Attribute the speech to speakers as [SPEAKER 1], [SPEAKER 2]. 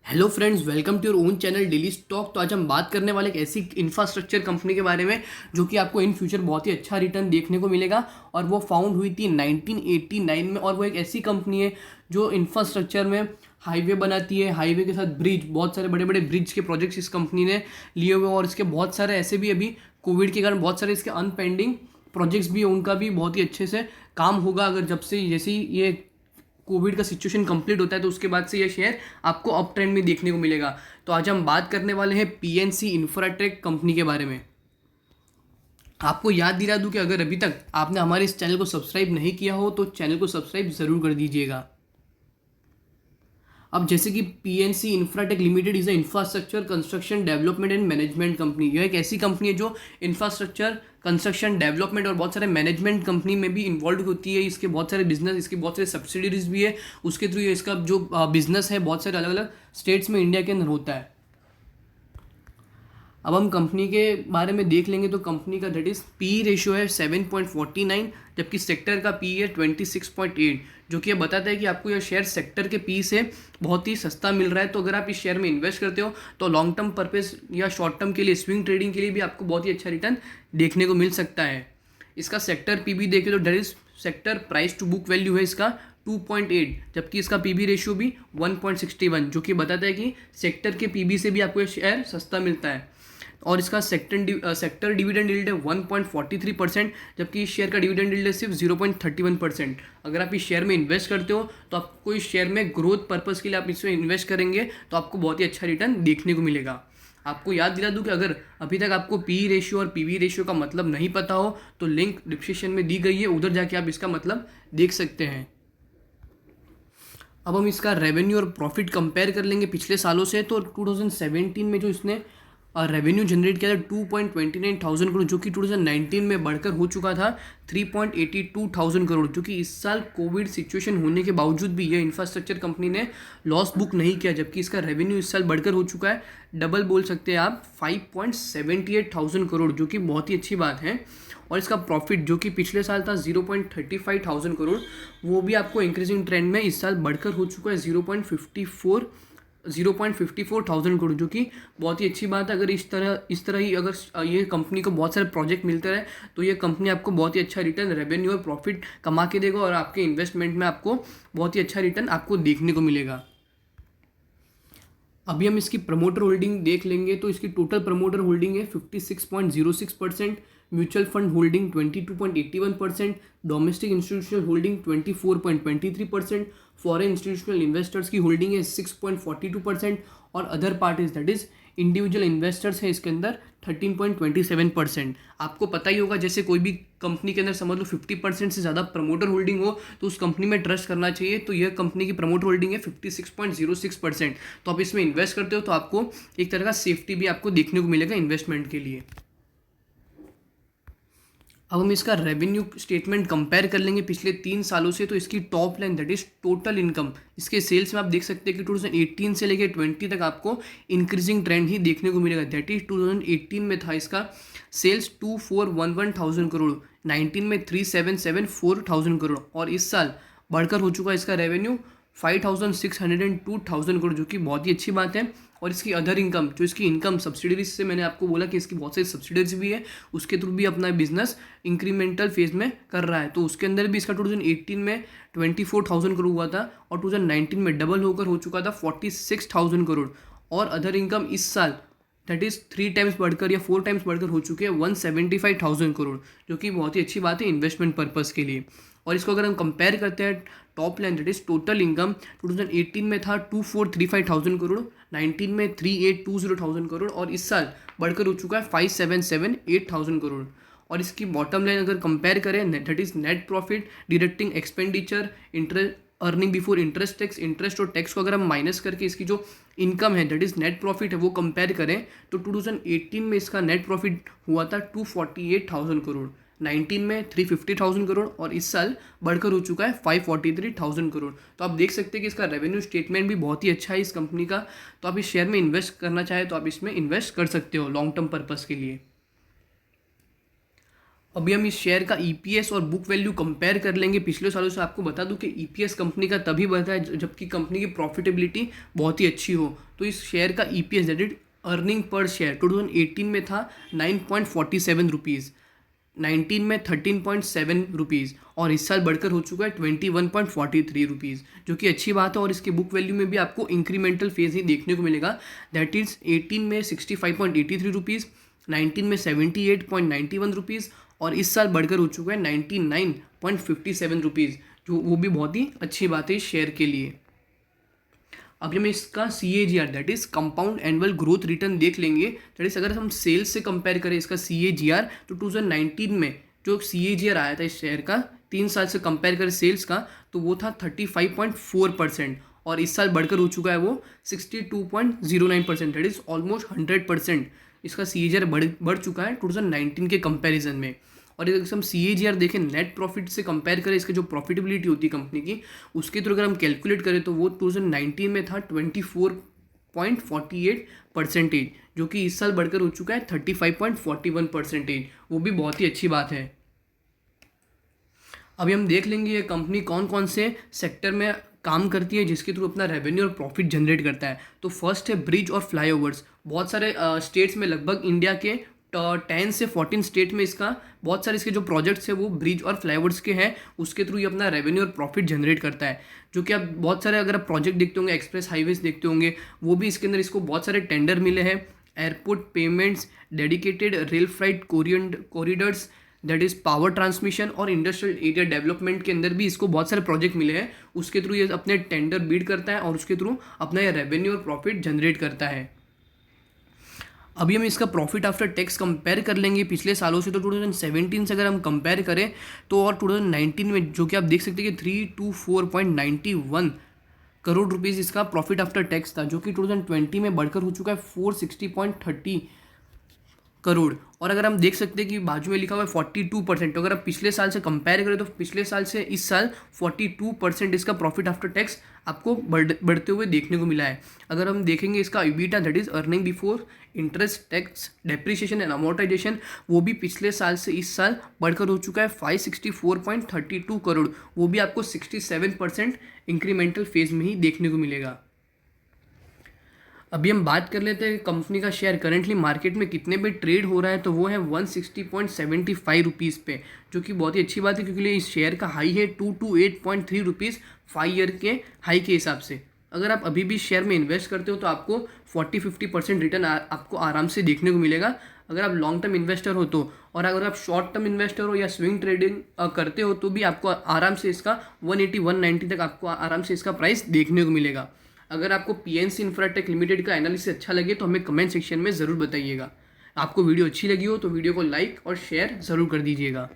[SPEAKER 1] Hello friends, welcome to your own channel daily stock. तो आज हम बात करने वाले एक ऐसी इंफ्रास्ट्रक्चर कंपनी के बारे में जो कि आपको इन फ्यूचर बहुत ही अच्छा रिटर्न देखने को मिलेगा। और वो फाउंड हुई थी 1989 में। और वो एक ऐसी कंपनी है जो इंफ्रास्ट्रक्चर में हाईवे बनाती है, हाईवे के साथ ब्रिज, बहुत सारे बड़े बड़े ब्रिज के प्रोजेक्ट्स इस कंपनी ने लिए हुए हैं। और इसके बहुत सारे ऐसे भी अभी कोविड के कारण बहुत सारे इसके अनपेंडिंग प्रोजेक्ट्स भी हैं, उनका भी बहुत ही अच्छे से काम होगा। अगर जब से जैसे ही ये कोविड का सिचुएशन कंप्लीट होता है तो उसके बाद से ये शेयर आपको अप ट्रेंड में देखने को मिलेगा। तो आज हम बात करने वाले हैं पीएनसी इंफ्राटेक कंपनी के बारे में। आपको याद दिला दूं कि अगर अभी तक आपने हमारे इस चैनल को सब्सक्राइब नहीं किया हो तो चैनल को सब्सक्राइब ज़रूर कर दीजिएगा। अब जैसे कि PNC Infratech limited is a infrastructure construction development and management company. यह एक ऐसी कंपनी है जो इंफ्रास्ट्रक्चर कंस्ट्रक्शन डेवलपमेंट और बहुत सारे मैनेजमेंट कंपनी में भी इन्वॉल्व होती है। इसके बहुत सारे बिजनेस, इसके बहुत सारे सब्सिडीज भी है। उसके थ्रू इसका जो बिजनेस है बहुत सारे अलग अलग स्टेट्स में इंडिया के अंदर होता है। अब हम कंपनी के बारे में देख लेंगे तो कंपनी का दैट इज पी रेशियो है 7.49, जबकि सेक्टर का पी है 26.8, जो कि ये बताता है कि आपको यह शेयर सेक्टर के पी से बहुत ही सस्ता मिल रहा है। तो अगर आप इस शेयर में इन्वेस्ट करते हो तो लॉन्ग टर्म पर्पस या शॉर्ट टर्म के लिए, स्विंग ट्रेडिंग के लिए भी आपको बहुत ही अच्छा रिटर्न देखने को मिल सकता है। इसका सेक्टर पी भी देखें तो that is sector price to book value है इसका 2.8, जबकि इसका पीबी रेशियो भी 1.61, जो कि बताता है कि सेक्टर के पीबी से भी आपको ये शेयर सस्ता मिलता है। और इसका सेक्टर डिविडेंड यील्ड है 1.43%, जबकि इस शेयर का डिविडेंड यील्ड है सिर्फ 0.31%। अगर आप इस शेयर में इन्वेस्ट करते हो तो आपको इस शेयर में ग्रोथ पर्पस के लिए आप इसमें इन्वेस्ट करेंगे तो आपको बहुत ही अच्छा रिटर्न देखने को मिलेगा। आपको याद दिला दूं कि अगर अभी तक आपको पी रेशियो और पीवी रेशियो का मतलब नहीं पता हो तो लिंक डिस्क्रिप्शन में दी गई है, उधर जाके आप इसका मतलब देख सकते हैं। अब हम इसका रेवेन्यू और प्रॉफिट कंपेयर कर लेंगे पिछले सालों से। तो 2017 में जो इसने रेवेन्यू जनरेट किया था 2.29 करोड़, जो कि 2019 में बढ़कर हो चुका था 3.82 करोड़, जो कि इस साल कोविड सिचुएशन होने के बावजूद भी ये इंफ्रास्ट्रक्चर कंपनी ने लॉस बुक नहीं किया, जबकि इसका रेवेन्यू इस साल बढ़कर हो चुका है डबल, बोल सकते हैं आप, 5.78 करोड़, जो कि बहुत ही अच्छी बात है। और इसका प्रॉफिट जो कि पिछले साल था 0.35 करोड़, वो भी आपको इंक्रीजिंग ट्रेंड में इस साल बढ़कर हो चुका है 0.54 करोड़, जो कि बहुत ही अच्छी बात है। अगर इस तरह ही अगर ये कंपनी को बहुत सारे प्रोजेक्ट मिलते रहे तो ये कंपनी आपको बहुत ही अच्छा रिटर्न, रेवेन्यू और प्रॉफिट कमा के देगा और आपके इन्वेस्टमेंट में आपको बहुत ही अच्छा रिटर्न आपको देखने को मिलेगा। अभी हम इसकी प्रमोटर होल्डिंग देख लेंगे तो इसकी टोटल प्रमोटर होल्डिंग है 56.06%, mutual fund holding 22.81%, domestic institutional holding 24.23%, foreign institutional investors की होल्डिंग है 6.42% और other parties that is individual investors है इसके अंदर 13.27%। आपको पता ही होगा, जैसे कोई भी कंपनी के अंदर समझ लो 50% से ज़्यादा प्रमोटर होल्डिंग हो तो उस कंपनी में ट्रस्ट करना चाहिए। तो यह कंपनी की प्रमोटर होल्डिंग है 56.06%। तो आप इसमें इन्वेस्ट करते हो तो आपको एक तरह का सेफ्टी भी आपको देखने को मिलेगा इन्वेस्टमेंट के लिए। अब हम इसका रेवेन्यू स्टेटमेंट कंपेयर कर लेंगे पिछले 3 सालों से। तो इसकी top line that is total income, इसके सेल्स में आप देख सकते हैं कि 2018 से लेकर 20 तक आपको इंक्रीजिंग ट्रेंड ही देखने को मिलेगा। दैट इज 2018 में था इसका सेल्स 2411,000 करोड़, 19 में 3774,000 करोड़ और इस साल बढ़कर हो चुका है इसका रेवेन्यू 5,602,000 करोड़, जो कि बहुत ही अच्छी बात है। और इसकी अदर इनकम, जो इसकी इनकम सब्सिडरीज से, मैंने आपको बोला कि इसकी बहुत सारी सब्सिडरीज भी है, उसके थ्रू भी अपना बिजनेस इंक्रीमेंटल फेज में कर रहा है। तो उसके अंदर भी इसका 2018 में 24,000 करोड़ हुआ था और 2019 में डबल होकर हो चुका था 46,000 करोड़। और अदर इनकम इस साल दैट इज़ 3 टाइम्स बढ़कर या 4 टाइम्स बढ़कर हो चुके हैं 175,000 करोड़, जो कि बहुत ही अच्छी बात है इन्वेस्टमेंट पर्पज़ के लिए। और इसको अगर हम कंपेयर करते हैं top line that is total income 2018 में था 2435,000 करोड़, 19 में 3820,000 करोड़ और इस साल बढ़कर हो चुका है 5778,000 करोड़। और इसकी बॉटम लाइन अगर कंपेयर करें that is net profit deducting expenditure, interest, earning before interest tax, interest और टैक्स को अगर हम माइनस करके इसकी जो इनकम है दैट इज नेट प्रॉफिट है वो कंपेयर करें तो 2018 में इसका नेट प्रॉफिट हुआ था 248,000 करोड़, 19 में 350,000 करोड़ और इस साल बढ़कर हो चुका है 543,000 करोड़। तो आप देख सकते हैं कि इसका रेवेन्यू स्टेटमेंट भी बहुत ही अच्छा है इस कंपनी का। तो आप इस शेयर में इन्वेस्ट करना चाहे तो आप इसमें इन्वेस्ट कर सकते हो लॉन्ग टर्म पर्पस के लिए। अभी हम इस शेयर का ईपीएस और बुक वैल्यू कंपेयर कर लेंगे पिछले सालों से। आपको बता दूं कि ईपीएस कंपनी का तभी बढ़ता है जबकि कंपनी की प्रॉफिटेबिलिटी बहुत ही अच्छी हो। तो इस शेयर का EPS that is earning per share 2018 में था 9.47 रुपीज़, 19 में 13.7 रुपीज़ और इस साल बढ़कर हो चुका है 21.43 रुपीज़, जो कि अच्छी बात है। और इसके बुक वैल्यू में भी आपको इंक्रीमेंटल फेज ही देखने को मिलेगा। दैट इज़ 18 में 65.83 रुपीज़, 19 में 78.91 रुपीज़ और इस साल बढ़कर हो चुका है 99.57 रुपीज़, जो वो भी बहुत ही अच्छी बात है इस शेयर के लिए। अब हम इसका CAGR that is compound annual growth return देख लेंगे। दैट इज़ अगर हम सेल्स से कंपेयर करें इसका CAGR, तो 2019 में जो CAGR आया था इस शेयर का 3 साल से कंपेयर करें सेल्स का, तो वो था 35.4% और इस साल बढ़कर हो चुका है वो 62.09%। दैट इज़ ऑलमोस्ट 100% इसका CAGR बढ़ चुका है 2019 के कंपैरिजन में। और अगर हम CAGR देखें नेट प्रॉफिट से कंपेयर करें, इसकी जो प्रॉफिटेबिलिटी होती है कंपनी की, उसके थ्रू अगर हम कैलकुलेट करें तो वो 2019 में था 24.48%, जो कि इस साल बढ़कर हो चुका है 35.41%। वो भी बहुत ही अच्छी बात है। अभी हम देख लेंगे ये कंपनी कौन कौन से सेक्टर में काम करती है जिसके थ्रू अपना रेवेन्यू और प्रॉफिट जनरेट करता है। तो फर्स्ट है ब्रिज और फ्लाईओवर्स। बहुत सारे स्टेट्स में, लगभग इंडिया के 10 से 14 स्टेट में इसका बहुत सारे इसके जो प्रोजेक्ट्स है वो ब्रिज और फ्लाईओवर्स के हैं। उसके थ्रू ये अपना रेवेन्यू और प्रॉफिट जनरेट करता है, जो कि आप बहुत सारे अगर आप प्रोजेक्ट देखते होंगे, एक्सप्रेस हाईवेज देखते होंगे, वो भी इसके अंदर इसको बहुत सारे टेंडर मिले हैं। Airport payments, dedicated rail freight corridors, that is power transmission और इंडस्ट्रियल एरिया डेवलपमेंट के अंदर भी इसको बहुत सारे प्रोजेक्ट मिले हैं। उसके थ्रू ये अपने टेंडर बीड करता है और उसके थ्रू अपना ये रेवेन्यू और प्रॉफिट जनरेट करता है। अभी हम इसका प्रॉफिट आफ्टर टैक्स कंपेयर कर लेंगे पिछले सालों से। तो 2017 से अगर हम कंपेयर करें तो और 2019 में, जो कि आप देख सकते हैं कि 324.91 करोड़ रुपीज़ इसका प्रॉफिट आफ्टर टैक्स था, जो कि 2020 में बढ़कर हो चुका है 460.30 करोड़। और अगर हम देख सकते हैं कि बाजू में लिखा हुआ है 42%, तो अगर आप पिछले साल से कंपेयर करें तो पिछले साल से इस साल 42% इसका प्रॉफिट आफ्टर टैक्स आपको बढ़ते हुए देखने को मिला है। अगर हम देखेंगे इसका EBITDA that is earning before interest tax depreciation and amortisation, वो भी पिछले साल से इस साल बढ़कर हो चुका है 564.32 करोड़। वो भी आपको 67% इंक्रीमेंटल फेज में ही देखने को मिलेगा। अभी हम बात कर लेते हैं कंपनी का शेयर करंटली मार्केट में कितने पे ट्रेड हो रहा है। तो वो है 160.75 रुपीज़ पे, जो कि बहुत ही अच्छी बात है क्योंकि इस शेयर का हाई है 228.3 रुपीज़ 5 ईयर के हाई के हिसाब से। अगर आप अभी भी शेयर में इन्वेस्ट करते हो तो आपको 40-50% रिटर्न आपको आराम से देखने को मिलेगा अगर आप लॉन्ग टर्म इन्वेस्टर हो तो। और अगर आप शॉर्ट टर्म इन्वेस्टर हो या स्विंग ट्रेडिंग करते हो तो भी आपको आराम से इसका 180-190 तक आपको आराम से इसका प्राइस देखने को मिलेगा। अगर आपको PNC इंफ्राटेक लिमिटेड का एनालिसिस अच्छा लगे तो हमें कमेंट सेक्शन में ज़रूर बताइएगा। आपको वीडियो अच्छी लगी हो तो वीडियो को लाइक और शेयर ज़रूर कर दीजिएगा।